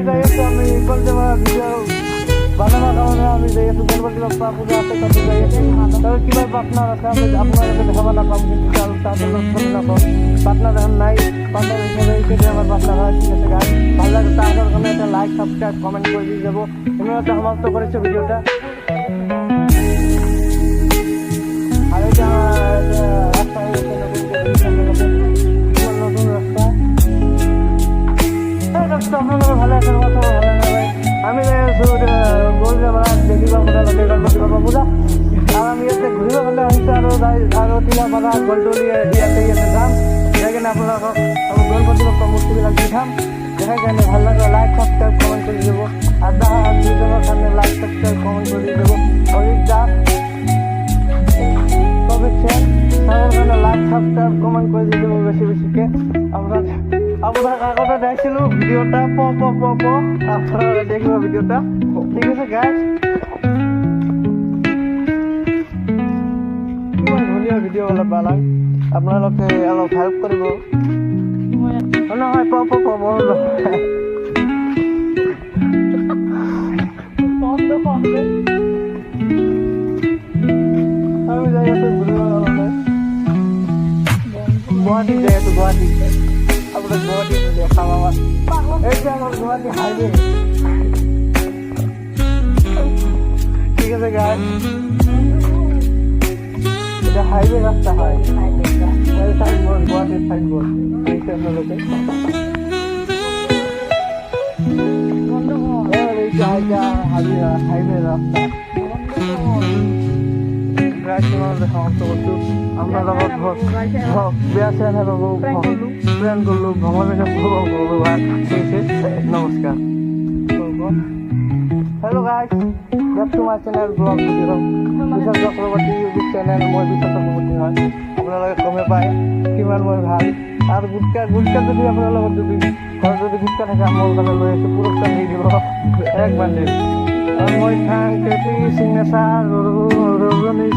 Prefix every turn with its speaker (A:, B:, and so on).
A: যাই আছো আমি করতে পারা ভিডিও বানানোর কারণে আমি যাই আছো গণপতি বাপ্পা পূজা আছে তাতে যাই আছি তবে কীভাবে পার্টনার আছে আমি আপনার কাছে দেখাবো না পাম কিন্তু তাদের লোক না পাম পার্টনার এখন নাই পার্টনার হিসেবে সেটা আমার পার্টনার হয় ঠিক আছে গাছ ভালো লাগে তার কারণে একটা লাইক সাবস্ক্রাইব কমেন্ট করে দিয়ে যাবো এমনি একটা সমাপ্ত করেছে ভিডিওটা আর এটা রাস্তা হয়েছে নতুন রাস্তা রাস্তা আপনারা ভালো আছেন কথা ভালো না ভাই আমি বলতে দেখি গণপতি বাবা পূজা আর আমি এতে ঘুরে হলে হয়তো আরো টিলাপাড়া গোলটলিয়ে ইয়াতে যাম যেখানে আপনারা গণপতি বাপ্পা মূর্তিবিলাক দিতাম যেখানে ভালো লাগে লাইক সাবস্ক্রাইব কমেন্ট করে দেবো আর দুজনের সামনে লাইক সাবস্ক্রাইব কমেন্ট করে দেবো অলিক দাস তবে সবার লাইক সাবস্ক্রাইব কমেন্ট করে দিয়ে দেবো বেশি বেশিকে আপনার আগতে দেখছিল ভিডিওটা আপনারা দেখবো ভিডিওটা ঠিক আছে গাইস ধুনীয়া ভিডিও অলপ বানাই আপোনালোকে অলপ হেল্প কৰিব নহয় আমি যাই আছো গুৱাহাটী যাই আছো গুৱাহাটী আপনার গুয়াহাটি দেখা বাবা এই যে আমার গুয়াহাটি হাইওয়ে ঠিক আছে গাইস এটা হাইওয়ে রাস্তা হয় সাইনবোর্ড গুয়াহাটির সাইনবোর্ড দেখছি আপনাদেরকে হাইওয়ে রাস্তা সমাপ্ত করছো আমরা বেয়া চেন প্ল্যান করলো ভ্রমণের নমস্কার hello guys back to my channel blog video Bishal Chakraborty YouTube channel মই বিশাল চক্রবর্তী হয় আপোনালোকে গমে পায় কিমান মই ভাল আৰু গুটকা যদি আপোনালোকৰ যদি ঘৰত যদি গুটকা থাকে মোৰ কাৰণে লৈ আছোঁ পুৰস্কাৰ দি দিব এক বান্ডিল আৰু মই খাং কেটি চিগনেচাৰ